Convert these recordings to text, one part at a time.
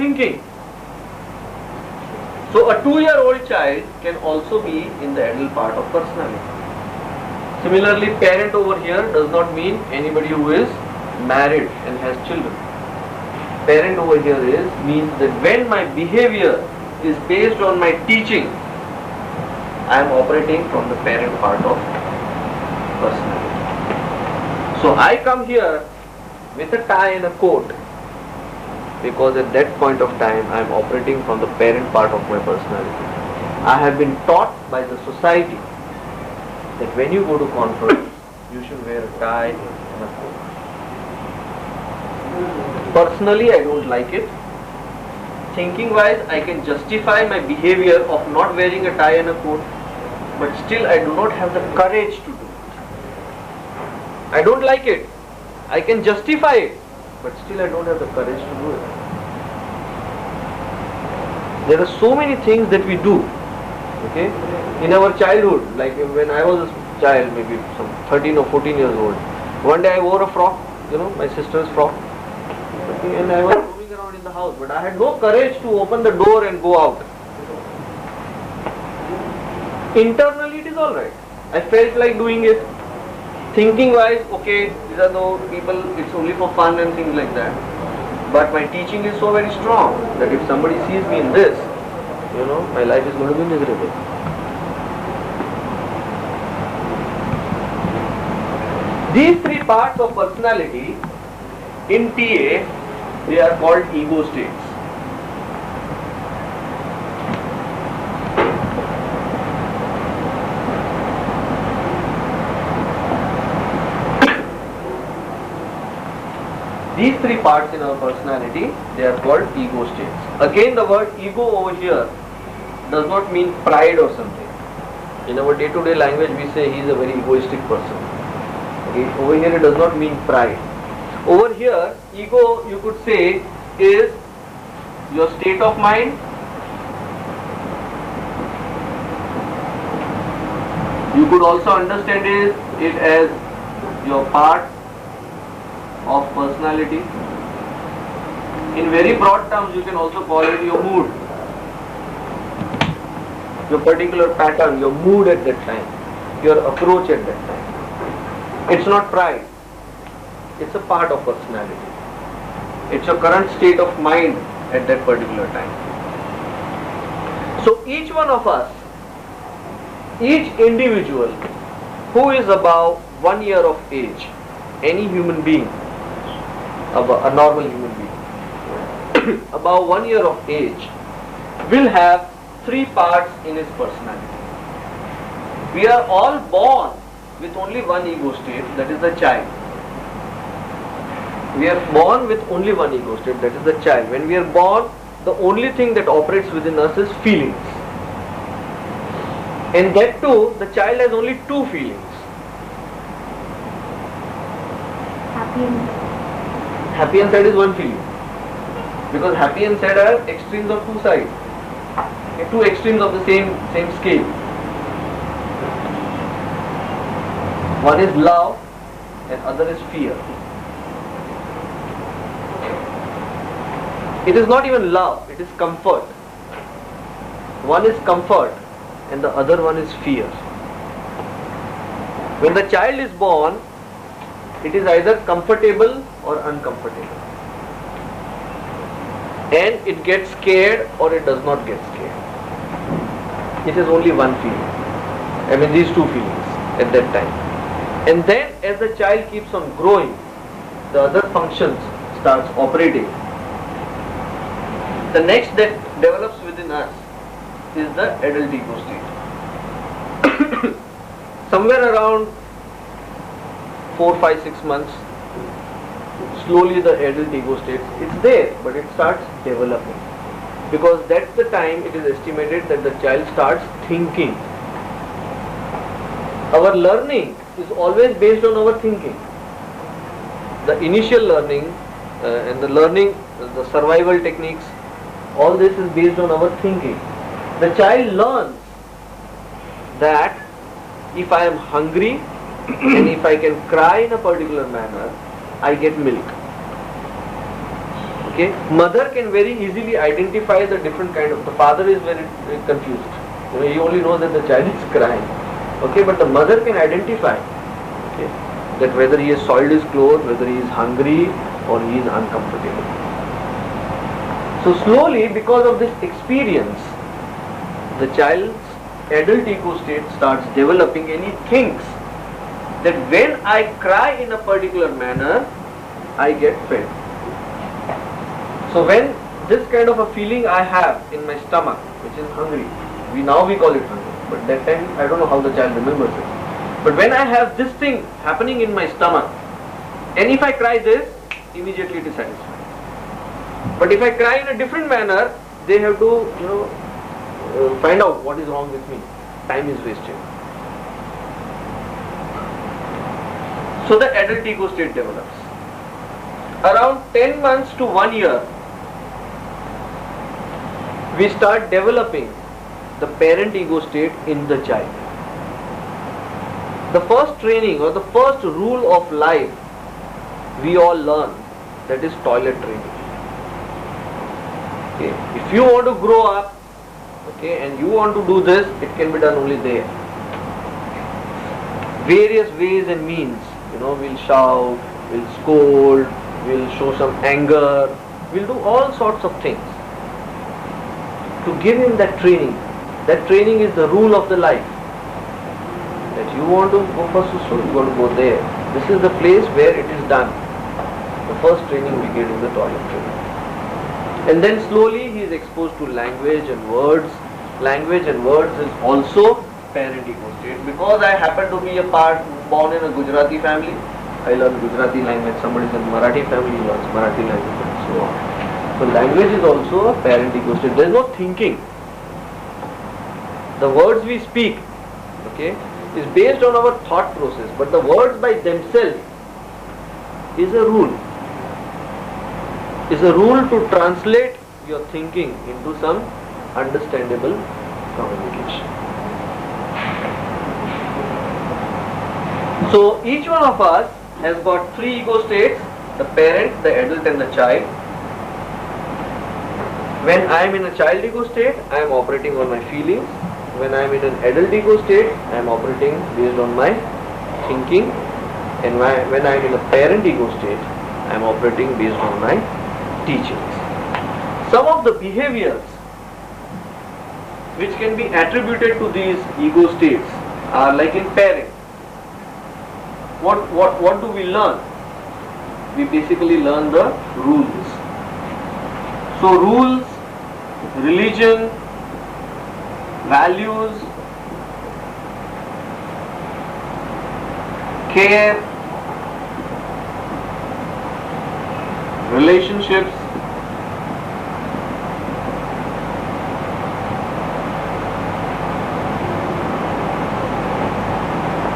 thinking. So a 2-year-old child can also be in the adult part of personality. Similarly, parent over here does not mean anybody who is married and has children. Parent over here means that when my behavior is based on my teaching, I am operating from the parent part of personality. So I come here with a tie and a coat because at that point of time I am operating from the parent part of my personality. I have been taught by the society that when you go to conference, you should wear a tie and a coat. Personally, I don't like it. Thinking wise, I can justify my behavior of not wearing a tie and a coat, but still I do not have the courage to do it. I don't like it. I can justify it, but still I don't have the courage to do it. There are so many things that we do, okay, in our childhood. Like when I was a child, maybe some 13 or 14 years old, one day I wore a frock, my sister's frock, okay, and I was roaming around in the house, but I had no courage to open the door and go out. Internally it is alright. I felt like doing it. Thinking wise, okay, these are the people, it's only for fun and things like that. But my teaching is so very strong that if somebody sees me in this, my life is going to be miserable. These three parts of personality in TA, they are called ego states. These three parts in our personality, they are called ego states. Again, the word ego over here does not mean pride or something. In our day-to-day language, we say he is a very egoistic person. Okay? Over here, it does not mean pride. Over here, ego, you could say, is your state of mind. You could also understand it as your part of personality. In very broad terms, you can also call it your mood, your particular pattern, your mood at that time, your approach at that time. It's not pride, it's a part of personality. It's your current state of mind at that particular time. So each one of us, each individual who is above 1 year of age, any human being, a normal human being, about 1 year of age, will have three parts in his personality. We are all born with only one ego state, that is the child. We are born with only one ego state, that is the child. When we are born, the only thing that operates within us is feelings. And that too, the child has only two feelings. Happy and sad is one feeling. Because happy and sad are extremes of two sides. Two extremes of the same scale. One is love and other is fear. It is not even love, it is comfort. One is comfort and the other one is fear. When the child is born, it is either comfortable or uncomfortable. And it gets scared or it does not get scared. It is only one feeling. I mean these two feelings at that time. And then as the child keeps on growing, the other functions starts operating. The next that develops within us is the adult ego state. Somewhere around 4, 5, 6 months, slowly the adult ego state, it's there, but it starts developing. Because that's the time it is estimated that the child starts thinking. Our learning is always based on our thinking. The initial learning and the learning, the survival techniques, all this is based on our thinking. The child learns that if I am hungry and if I can cry in a particular manner, I get milk. Okay, mother can very easily identify the different kind of. The father is very confused. He only knows that the child is crying. Okay, but the mother can identify. Okay, that whether he has soiled his clothes, whether he is hungry or he is uncomfortable. So slowly, because of this experience, the child's adult ego state starts developing, and he thinks that when I cry in a particular manner, I get fed. So when this kind of a feeling I have in my stomach, which is hungry, we call it hunger, but that time I don't know how the child remembers it. But when I have this thing happening in my stomach, and if I cry this, immediately it is satisfied. But if I cry in a different manner, they have to, find out what is wrong with me. Time is wasted. So the adult ego state develops. Around 10 months to 1 year, we start developing the parent ego state in the child. The first training or the first rule of life we all learn, that is toilet training. Okay. If you want to grow up, okay, and you want to do this, it can be done only there. Various ways and means, we'll shout, we'll scold, we'll show some anger, we'll do all sorts of things to give him that training. That training is the rule of the life. That you want to go for susu, you want to go there. This is the place where it is done. The first training we get in the toilet training. And then slowly he is exposed to language and words. Language and words is also parent ego state. Because I happen to be born in a Gujarati family, I learn Gujarati language. Somebody is in Marathi family, learns Marathi language, and so on. So language is also a parent ego state. There is no thinking. The words we speak, okay, is based on our thought process. But the words by themselves is a rule. Is a rule to translate your thinking into some understandable communication. So each one of us has got 3 ego states: the parent, the adult and the child. When I am in a child ego state, I am operating on my feelings. When I am in an adult ego state, I am operating based on my thinking. And when I am in a parent ego state, I am operating based on my teachings. Some of the behaviors which can be attributed to these ego states are like in parent. What do we learn? We basically learn the rules. So rules, religion, values, care, relationships,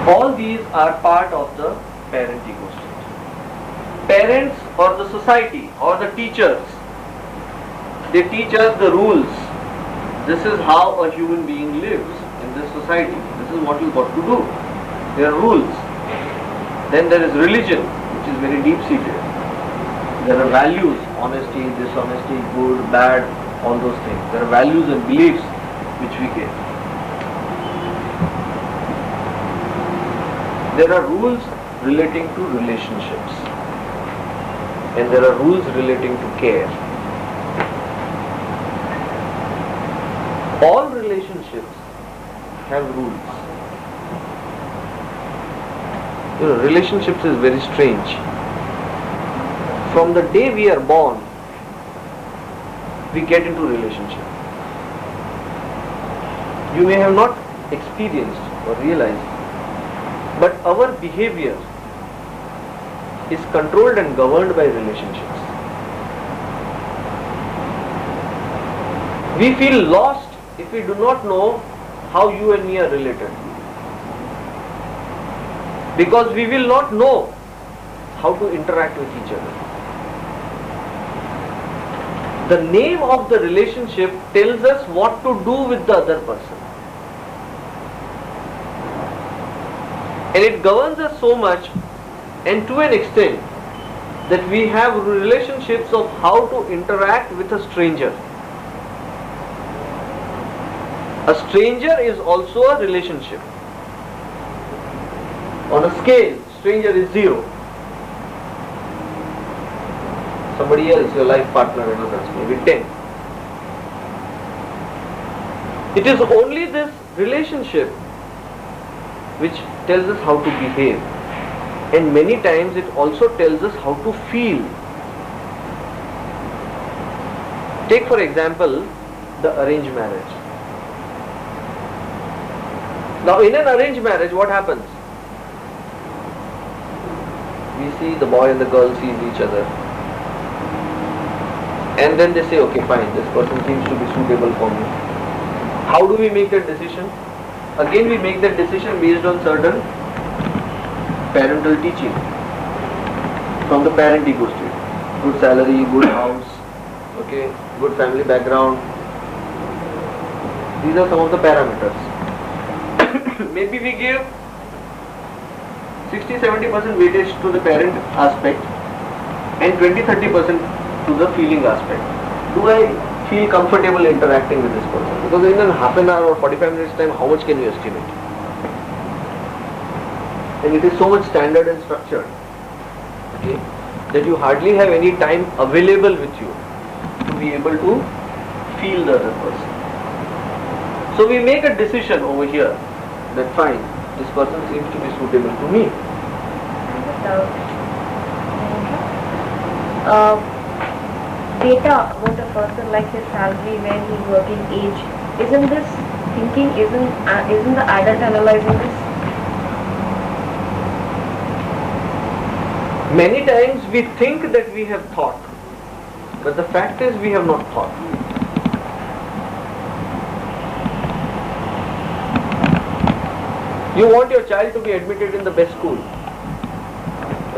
all these are part of the parent ego state. Parents or the society or the teachers, they teach us the rules. This is how a human being lives in this society. This is what you got to do. There are rules. Then there is religion, which is very deep-seated. There are values, honesty, dishonesty, good, bad, all those things. There are values and beliefs which we get. There are rules relating to relationships. And there are rules relating to care. All relationships have rules. Relationships is very strange. From the day we are born, we get into relationship. You may have not experienced or realized, but our behavior is controlled and governed by relationships. We feel lost if we do not know how you and me are related. Because we will not know how to interact with each other. The name of the relationship tells us what to do with the other person. And it governs us so much, and to an extent that we have relationships of how to interact with a stranger. A stranger is also a relationship. On a scale, stranger is 0. Somebody else, your life partner, that's maybe 10. It is only this relationship which tells us how to behave, and many times it also tells us how to feel. Take for example the arranged marriage. Now in an arranged marriage, what happens? We see the boy and the girl sees each other, and then they say, okay fine, this person seems to be suitable for me. How do we make that decision? Again, we make that decision based on certain parental teaching from the parent ego state. Good salary, good house, okay, good family background. These are some of the parameters. Maybe we give 60-70% weightage to the parent aspect and 20-30% to the feeling aspect. Do I feel comfortable interacting with this person? Because in a half an hour or 45 minutes time, how much can you estimate? And it is so much standard and structured, okay, that you hardly have any time available with you to be able to feel the other person. So we make a decision over here that fine, this person seems to be suitable to me. Data about a person like his salary, when he's working, age. Isn't this thinking? Isn't the adult analyzing this? Many times we think that we have thought, but the fact is we have not thought. You want your child to be admitted in the best school,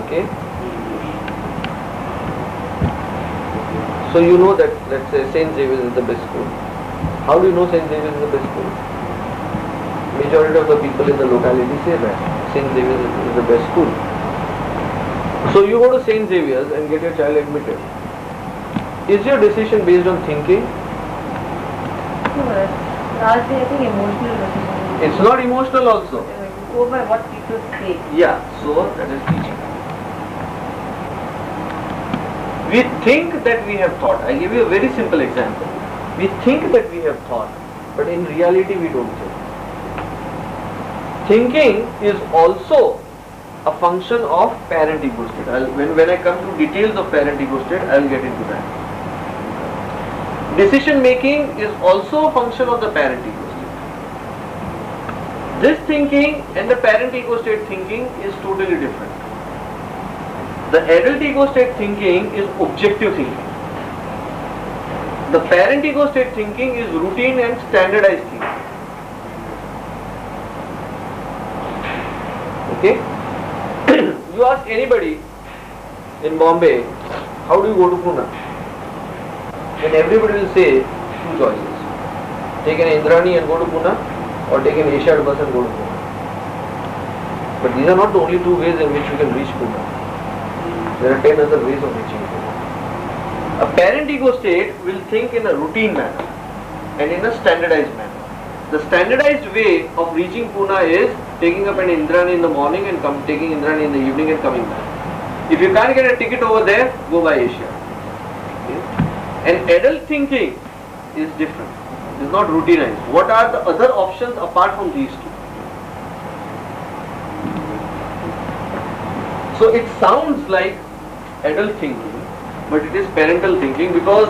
okay? So you know that, let's say, St. Xavier's is the best school. How do you know St. Xavier's is the best school? Majority of the people in the locality say that St. Xavier's is the best school. So you go to St. Xavier's and get your child admitted. Is your decision based on thinking? No, largely I think emotional decision. It's not emotional also. Go by what people say. Yeah, so that is teaching. We think that we have thought. I give you a very simple example. We think that we have thought, but in reality we don't think. Thinking is also a function of parent ego state. When I come to details of parent ego state, I will get into that. Decision making is also a function of the parent ego state. This thinking and the parent ego state thinking is totally different. The adult ego state thinking is objective thinking. The parent ego state thinking is routine and standardized thinking. Okay? You ask anybody in Bombay, how do you go to Pune? And everybody will say two choices. Take an Indrani and go to Pune, or take an Asiad bus and go to Pune. But these are not the only two ways in which you can reach Pune. There are 10 other ways of reaching Pune. A parent ego state will think in a routine manner and in a standardized manner. The standardized way of reaching Pune is taking up an Indrani in the morning and taking Indrani in the evening and coming back. If you can't get a ticket over there, go by Asia. Okay? And adult thinking is different. It is not routinized. What are the other options apart from these two? So it sounds like adult thinking, but it is parental thinking, because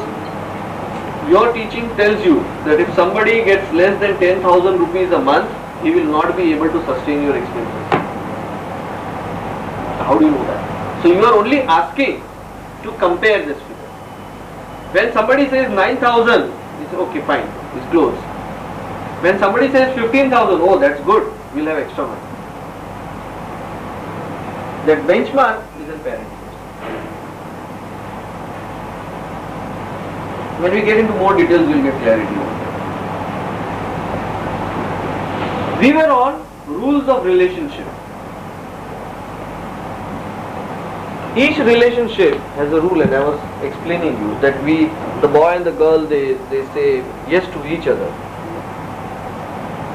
your teaching tells you that if somebody gets less than 10,000 rupees a month, he will not be able to sustain your expenses. How do you know that? So you are only asking to compare this figure. When somebody says 9,000, you say okay fine, it's close. When somebody says 15,000, oh that's good, we'll have extra money. That benchmark is in parent. When we get into more details, we'll get clarity on that. We were on rules of relationship. Each relationship has a rule, and I was explaining you that the boy and the girl, they say yes to each other.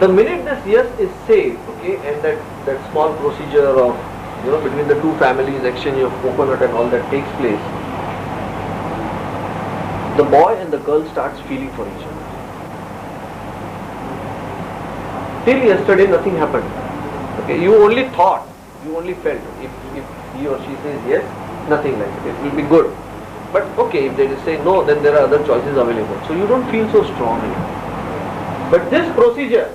The minute this yes is said, okay, and that small procedure of, between the two families, exchange of coconut and all that takes place, the boy and the girl starts feeling for each other. Till yesterday, nothing happened. Okay, you only thought, you only felt. If he or she says yes, nothing like it. It will be good. But okay, if they just say no, then there are other choices available. So you don't feel so strongly. But this procedure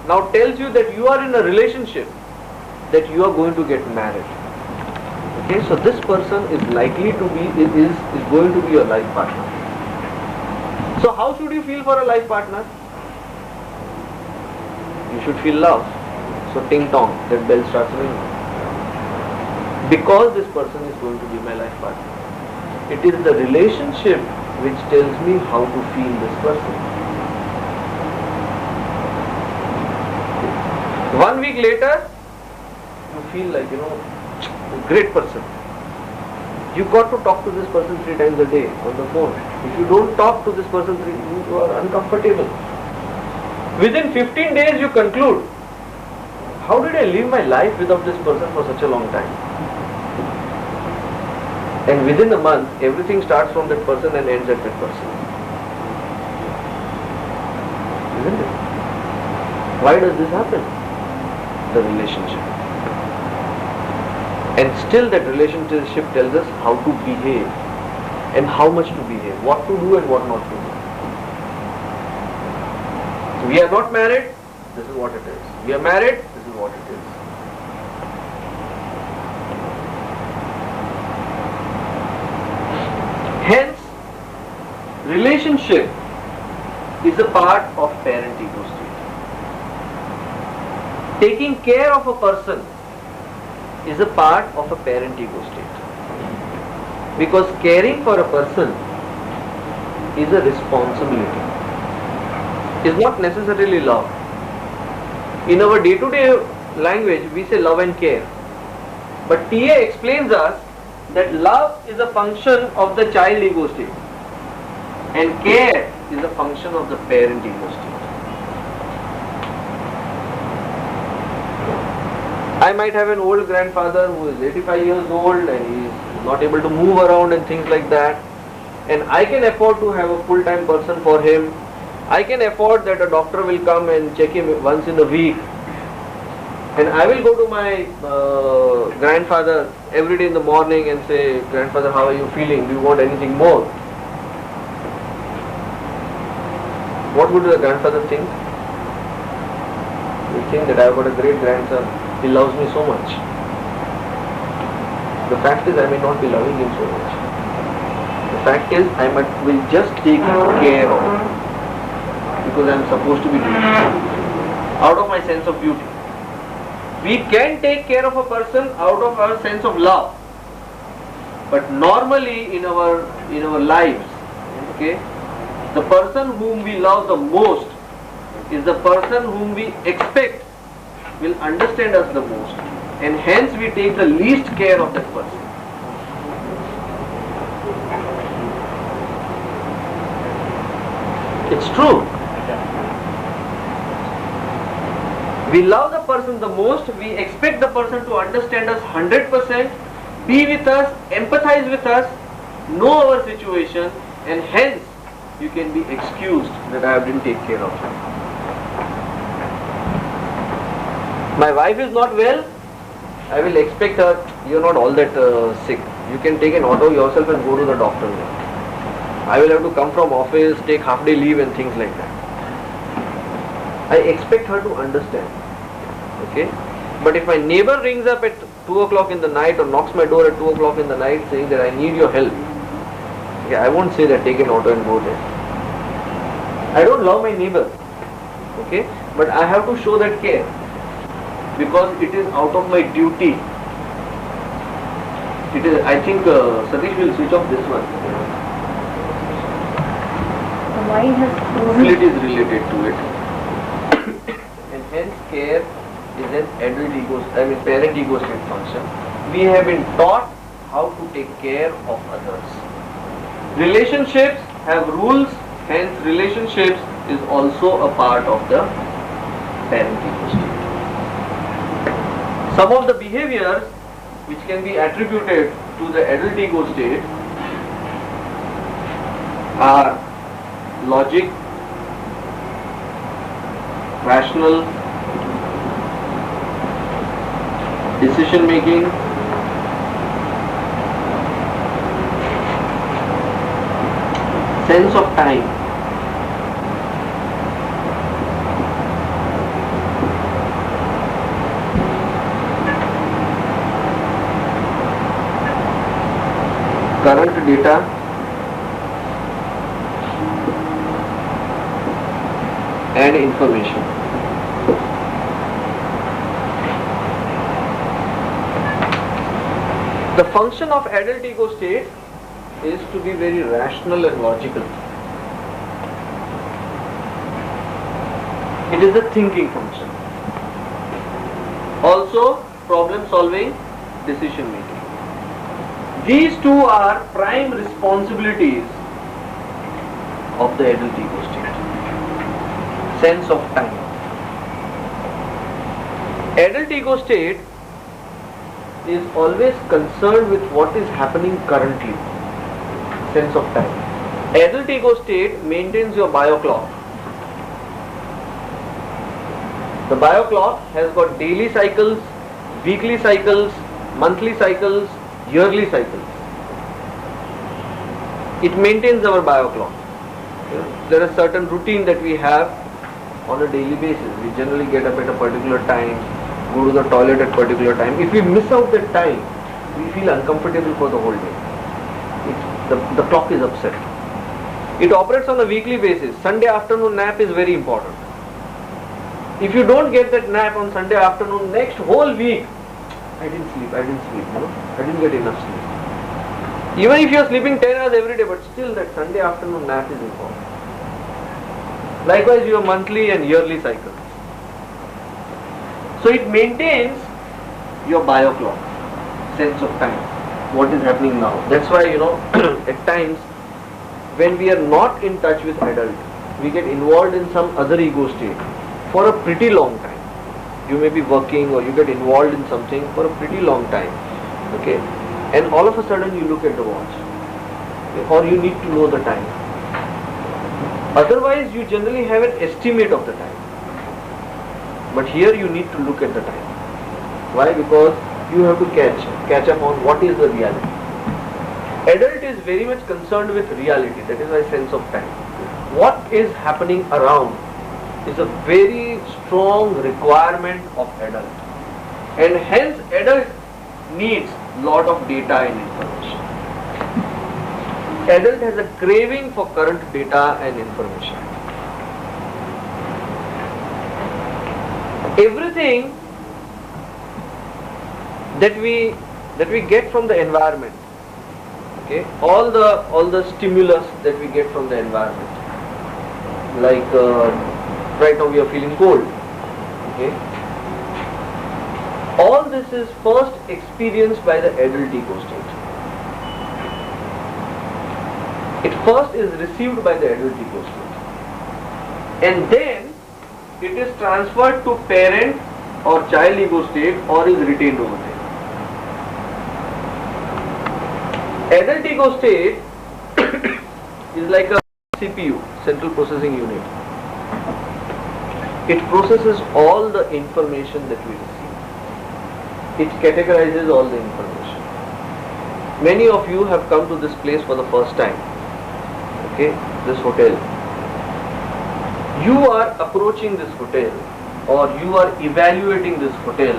now tells you that you are in a relationship, that you are going to get married. Okay, so this person is likely to be, is going to be your life partner. So how should you feel for a life partner? You should feel love. So ting tong, that bell starts ringing. Because this person is going to be my life partner. It is the relationship which tells me how to feel this person. 1 week later, you feel like, a great person. You got to talk to this person 3 times a day on the phone. If you don't talk to this person, you are uncomfortable. Within 15 days, you conclude, how did I live my life without this person for such a long time? And within a month, everything starts from that person and ends at that person. Isn't it? Why does this happen? The relationship. And still that relationship tells us how to behave and how much to behave, what to do and what not to do. So we are not married, this is what it is. We are married, this is what it is. Hence, relationship is a part of parent ego state. Taking care of a person is a part of a parent ego state. Because caring for a person is a responsibility. Is not necessarily love. In our day-to-day language, we say love and care. But TA explains us that love is a function of the child ego state and care is a function of the parent ego state. I might have an old grandfather who is 85 years old and he is not able to move around and things like that, and I can afford to have a full-time person for him. I can afford that a doctor will come and check him once in a week, and I will go to my grandfather every day in the morning and say, grandfather, how are you feeling? Do you want anything more? What would the grandfather think? He will think that I have got a great grandson. He loves me so much. The fact is, I may not be loving him so much. The fact is, will just take care of him because I am supposed to be doing it out of my sense of duty. We can take care of a person out of our sense of love, but normally in our lives, okay, the person whom we love the most is the person whom we expect will understand us the most, and hence we take the least care of that person. It's true. We love the person the most, we expect the person to understand us 100%, be with us, empathize with us, know our situation, and hence you can be excused that I didn't take care of him. My wife is not well, I will expect her, you're not all that sick. You can take an auto yourself and go to the doctor now. I will have to come from office, take half day leave and things like that. I expect her to understand. Okay? But if my neighbor rings up at 2 o'clock in the night or knocks my door at 2 o'clock in the night saying that I need your help, okay, I won't say that take an auto and go there. I don't love my neighbor. Okay? But I have to show that care, because it is out of my duty. It is. I think Satish will switch off this one. The mind has Ability is related to it, and hence care is an adult ego, parent ego state function. We have been taught how to take care of others. Relationships have rules, hence relationships is also a part of the parent ego state. Some of the behaviors which can be attributed to the adult ego state are logic, rational, decision making, sense of time. Current data, and information. The function of adult ego state is to be very rational and logical. It is the thinking function. Also, problem solving, decision making. These two are prime responsibilities of the adult ego state. Sense of time. Adult ego state is always concerned with what is happening currently. Sense of time. Adult ego state maintains your bio clock. The bio clock has got daily cycles, weekly cycles, monthly cycles, yearly cycles. It maintains our bio clock. There is certain routine that we have on a daily basis. We generally get up at a particular time, go to the toilet at particular time. If we miss out that time, we feel uncomfortable for the whole day. The clock is upset. It operates on a weekly basis. Sunday afternoon nap is very important. If you don't get that nap on Sunday afternoon, next whole week, I didn't sleep, I didn't get enough sleep. Even if you are sleeping 10 hours every day, but still that Sunday afternoon nap is important. Likewise, your monthly and yearly cycles. So it maintains your bio clock, sense of time, what is happening now. That's why, at times, when we are not in touch with adult, we get involved in some other ego state for a pretty long time. You may be working or you get involved in something for a pretty long time. Okay? And all of a sudden you look at the watch. Okay? Or you need to know the time. Otherwise you generally have an estimate of the time. But here you need to look at the time. Why? Because you have to catch up on what is the reality. Adult is very much concerned with reality. That is why sense of time. What is happening around is a very strong requirement of adult. And hence adult needs lot of data and information. Adult has a craving for current data and information. Everything that we get from the environment, okay, all the stimulus that we get from the environment, like right now we are feeling cold, okay, all this is first experienced by the adult ego state. It first is received by the adult ego state, and then it is transferred to parent or child ego state or is retained over there. Adult ego state is like a CPU, central processing unit. It processes all the information that we receive. It categorizes all the information. Many of you have come to this place for the first time. Okay, this hotel. You are approaching this hotel or you are evaluating this hotel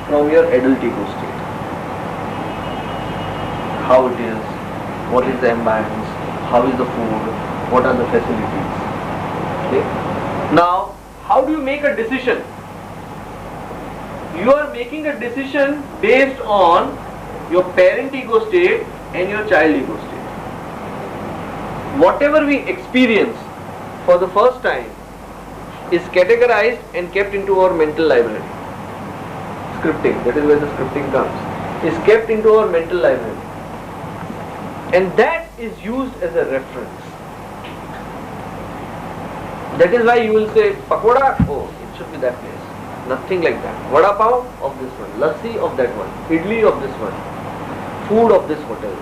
from your adult ego state. How it is, what is the ambience, how is the food, what are the facilities. Okay. Now, how do you make a decision? You are making a decision based on your parent ego state and your child ego state. Whatever we experience for the first time is categorized and kept into our mental library. Scripting, that is where the scripting comes, is kept into our mental library. and that is used as a reference. That is why you will say pakoda, oh, it should be that place. Nothing like that. Vada pav of this one, lassi of that one, idli of this one, food of this hotel,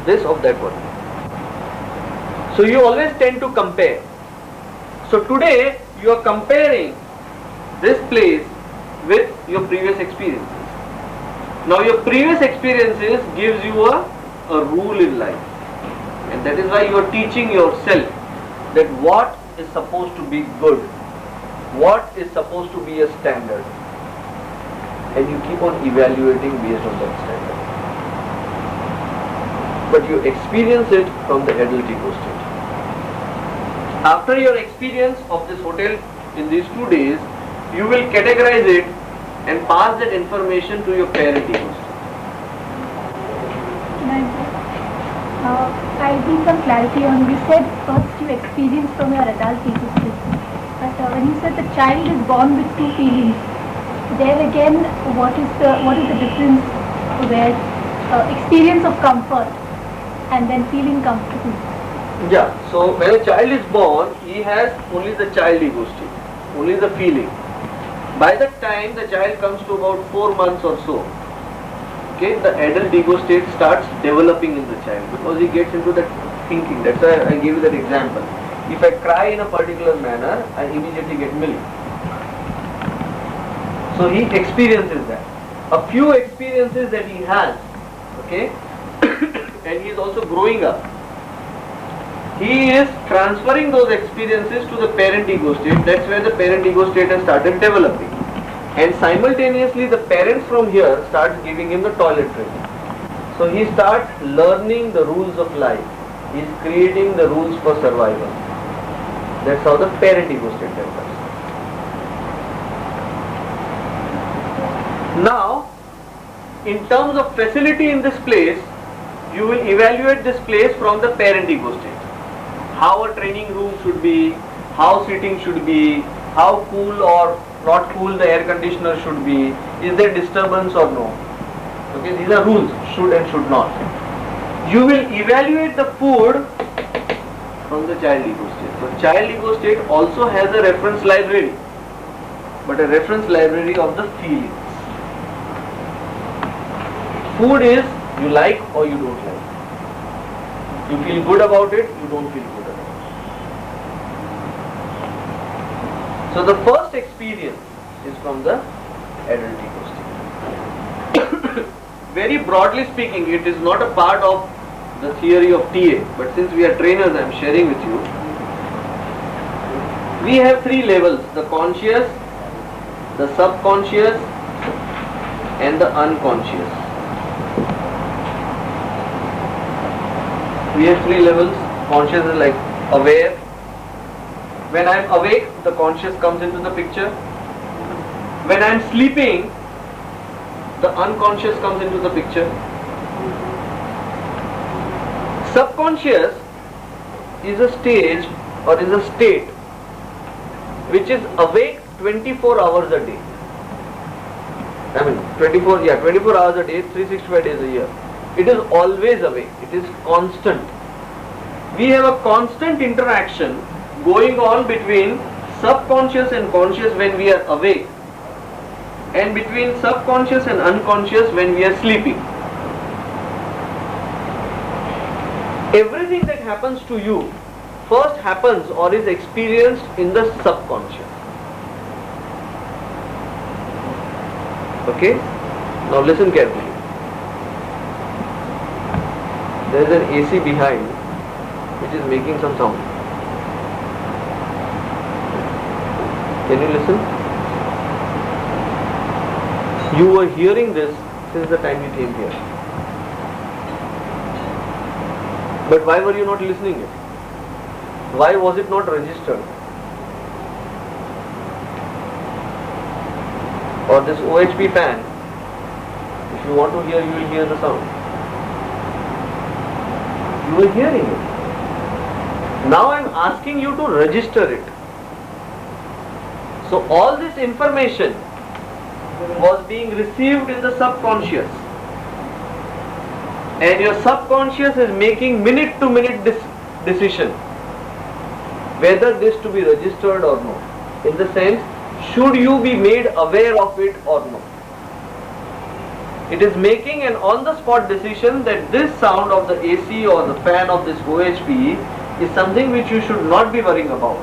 this of that one. So you always tend to compare. So today you are comparing this place with your previous experiences. Now your previous experiences gives you a rule in life, and that is why you are teaching yourself that what is supposed to be good, what is supposed to be a standard, and you keep on evaluating based on that standard. But you experience it from the adult ego state. After your experience of this hotel in these 2 days, you will categorize it and pass that information to your parent ego state. I need some clarity on, you said first you experience from your adult ego state. But when you said the child is born with 2 feelings, there again, what is the difference where experience of comfort and then feeling comfortable? Yeah, so when a child is born, he has only the child ego state, only the feeling. By the time the child comes to about 4 months or so, okay, the adult ego state starts developing in the child because he gets into that thinking. That's why I gave you that example. If I cry in a particular manner, I immediately get milk. So he experiences that. A few experiences that he has, okay, and he is also growing up. He is transferring those experiences to the parent ego state. That's where the parent ego state has started developing. And simultaneously the parents from here start giving him the toilet training. So he starts learning the rules of life. He is creating the rules for survival. That's how the parent ego state develops. Now, in terms of facility in this place, you will evaluate this place from the parent ego state. How a training room should be, how seating should be, how cool or not cool the air conditioner should be, is there disturbance or no. Okay, these are rules, should and should not. You will evaluate the food from the child ego state. So child ego state also has a reference library, but a reference library of the feelings. Food is you like or you don't like. You feel good about it, you don't feel good about it. So the first experience is from the adult ego state. Very broadly speaking, it is not a part of the theory of TA, but since we are trainers, I am sharing with you. We have 3 levels: the conscious, the subconscious, and the unconscious. We have 3 levels. Conscious is like aware. When I am awake, the conscious comes into the picture. When I am sleeping, the unconscious comes into the picture. Subconscious is a stage or is a state which is awake 24 hours a day. I mean 24 hours a day, 365 days a year. It is always awake. It is constant. We have a constant interaction going on between subconscious and conscious when we are awake, and between subconscious and unconscious when we are sleeping. Everything that happens to you first happens or is experienced in the subconscious. Okay? Now listen carefully. There is an AC behind which is making some sound. Can you listen? You were hearing this since the time you came here. But why were you not listening it? Why was it not registered? Or this OHP fan, if you want to hear, you will hear the sound. You were hearing it. Now I am asking you to register it. So all this information was being received in the subconscious. and your subconscious is making minute to minute decision whether this to be registered or not. In the sense, should you be made aware of it or not? It is making an on-the-spot decision that this sound of the AC or the fan of this OHP is something which you should not be worrying about.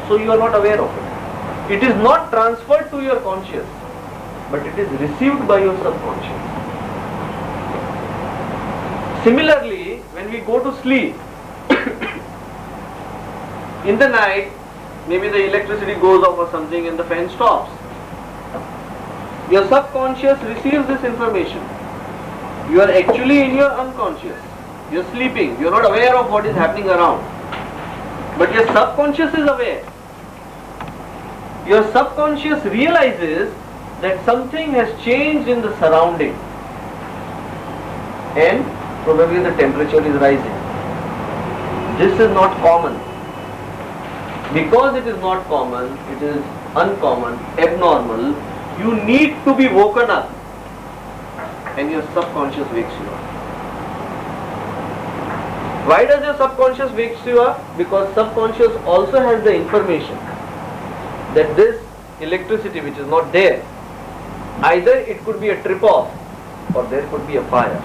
So you are not aware of it. It is not transferred to your conscious, but it is received by your subconscious. Similarly, when we go to sleep, in the night, maybe the electricity goes off or something and the fan stops. Your subconscious receives this information. You are actually in your unconscious. You are sleeping. You are not aware of what is happening around. But your subconscious is aware. Your subconscious realizes that something has changed in the surrounding. And probably the temperature is rising. This is not common. Because it is not common, it is uncommon, abnormal, you need to be woken up, and your subconscious wakes you up. Why does your subconscious wakes you up? Because subconscious also has the information that this electricity which is not there, either it could be a trip off or there could be a fire.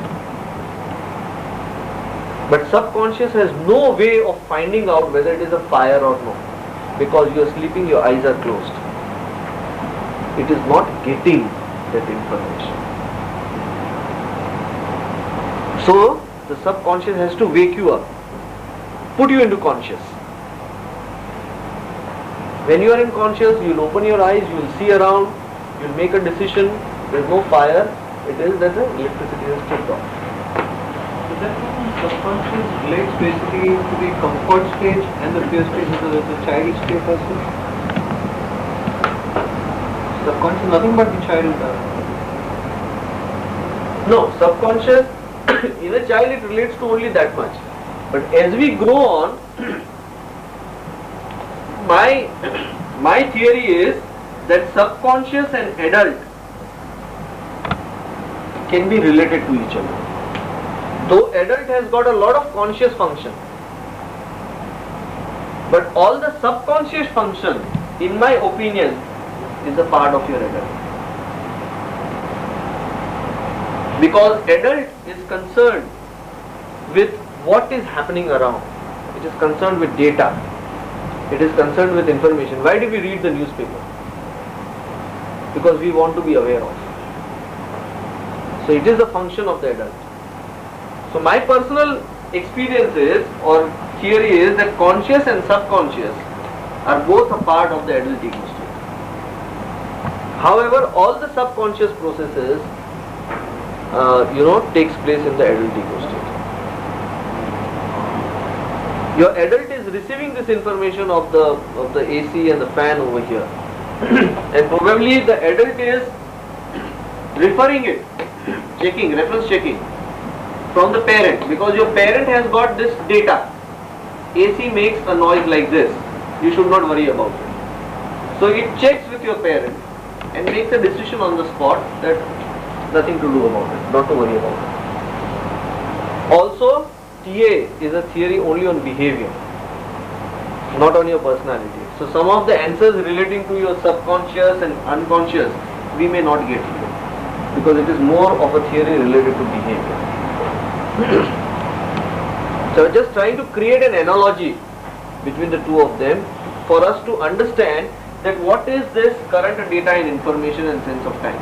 But subconscious has no way of finding out whether it is a fire or not. Because you are sleeping, your eyes are closed. It is not getting that information. So, the subconscious has to wake you up, put you into conscious. When you are in conscious, you will open your eyes, you will see around, you will make a decision, there is no fire, it is that the electricity is tripped off. So that subconscious relates basically to the comfort stage and the fear stage because it's a child state also. Subconscious nothing but the child. No, subconscious in a child it relates to only that much. But as we grow on, my theory is that subconscious and adult can be related to each other. Though adult has got a lot of conscious function, but all the subconscious function, in my opinion, is a part of your adult. Because adult is concerned with what is happening around. It is concerned with data. It is concerned with information. Why do we read the newspaper? Because we want to be aware of. So it is a function of the adult. So my personal experience is, or theory is, that conscious and subconscious are both a part of the adult ego state. However, all the subconscious processes, takes place in the adult ego state. Your adult is receiving this information of the AC and the fan over here, and probably the adult is referring it, reference checking from the parent, because your parent has got this data. AC makes a noise like this. You should not worry about it. So it checks with your parent and makes a decision on the spot that nothing to do about it, not to worry about it. Also, TA is a theory only on behavior, not on your personality. So some of the answers relating to your subconscious and unconscious we may not get here, because it is more of a theory related to behavior. So just trying to create an analogy between the two of them for us to understand that what is this current data and information and sense of time.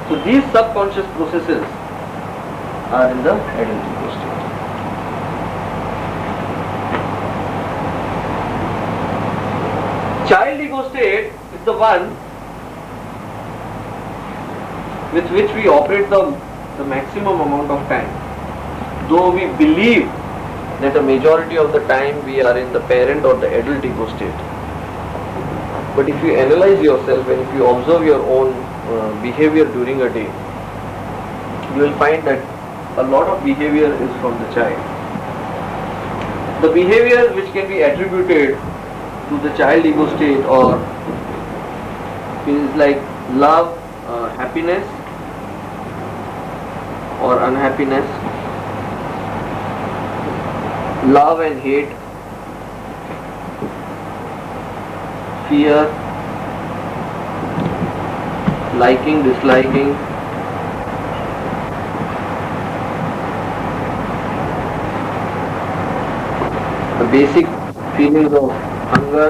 So these subconscious processes are in the adult ego state. Child ego state is the one with which we operate the maximum amount of time. Though we believe that a majority of the time we are in the parent or the adult ego state. But if you analyze yourself and if you observe your own behavior during a day, you will find that a lot of behavior is from the child. The behavior which can be attributed to the child ego state or is like love, happiness, or unhappiness, love and hate, fear, liking, disliking, the basic feelings of hunger,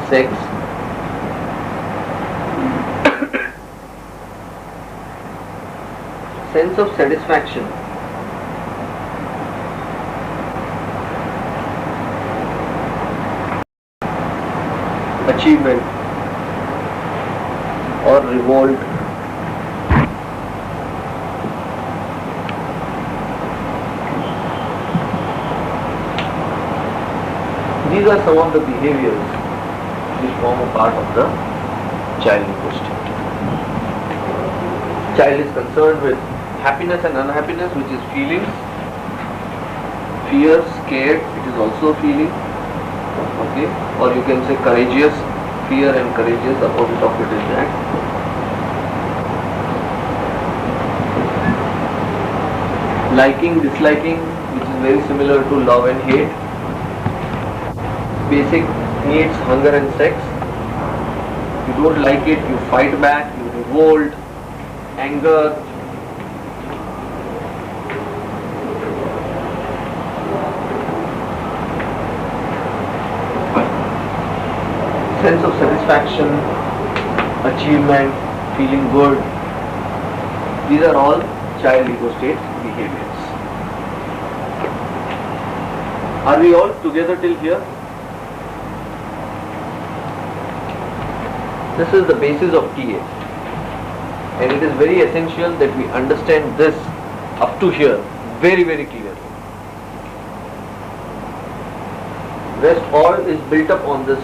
sex, sense of satisfaction, achievement or revolt, these are some of the behaviors which form a part of the child ego state. Child is concerned with happiness and unhappiness, which is feelings. Fear, scared, it is also feeling. Okay, or you can say courageous. Fear and courageous, the opposite of it is that. Liking, disliking, which is very similar to love and hate. Basic needs, hunger and sex. You don't like it, you fight back, you revolt, anger. Sense of satisfaction, achievement, feeling good. These are all child ego state behaviors. Are we all together till here? This is the basis of TA, and it is very essential that we understand this up to here very, very clearly. Rest all is built up on this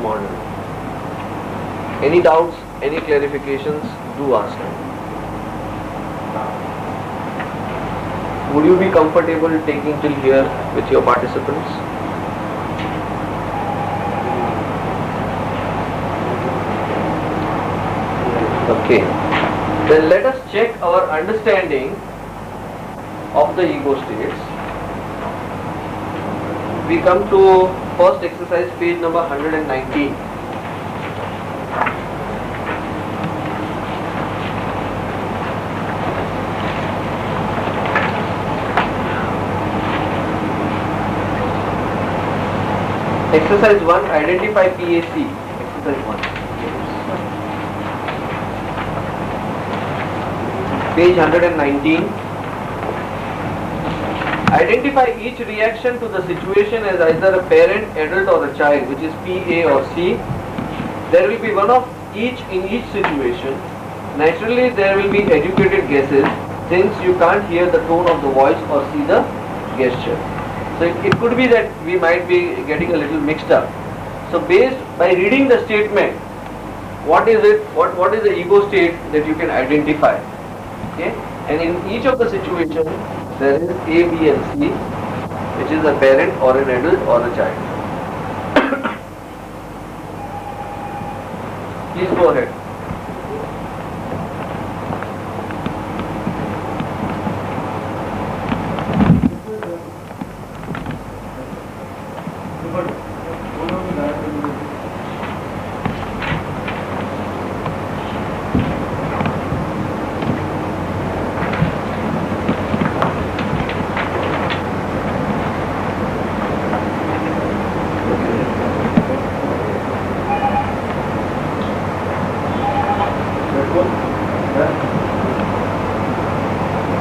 model. Any doubts, any clarifications, do ask. Would you be comfortable taking till here with your participants? Okay. Then let us check our understanding of the ego states. We come to first exercise, page number 119. Exercise 1, identify PAC. Exercise 1. Page 119. Identify each reaction to the situation as either a parent, adult or a child, which is P, A or C. There will be one of each in each situation. Naturally, there will be educated guesses since you can't hear the tone of the voice or see the gesture. So it could be that we might be getting a little mixed up. So by reading the statement, what is it? What is the ego state that you can identify? Okay, and in each of the situations there is A, B and C, which is a parent or an adult or a child. Please go ahead.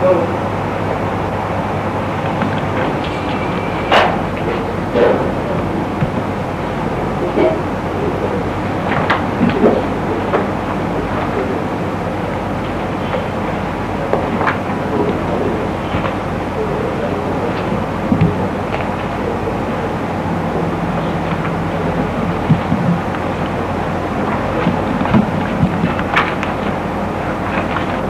Go.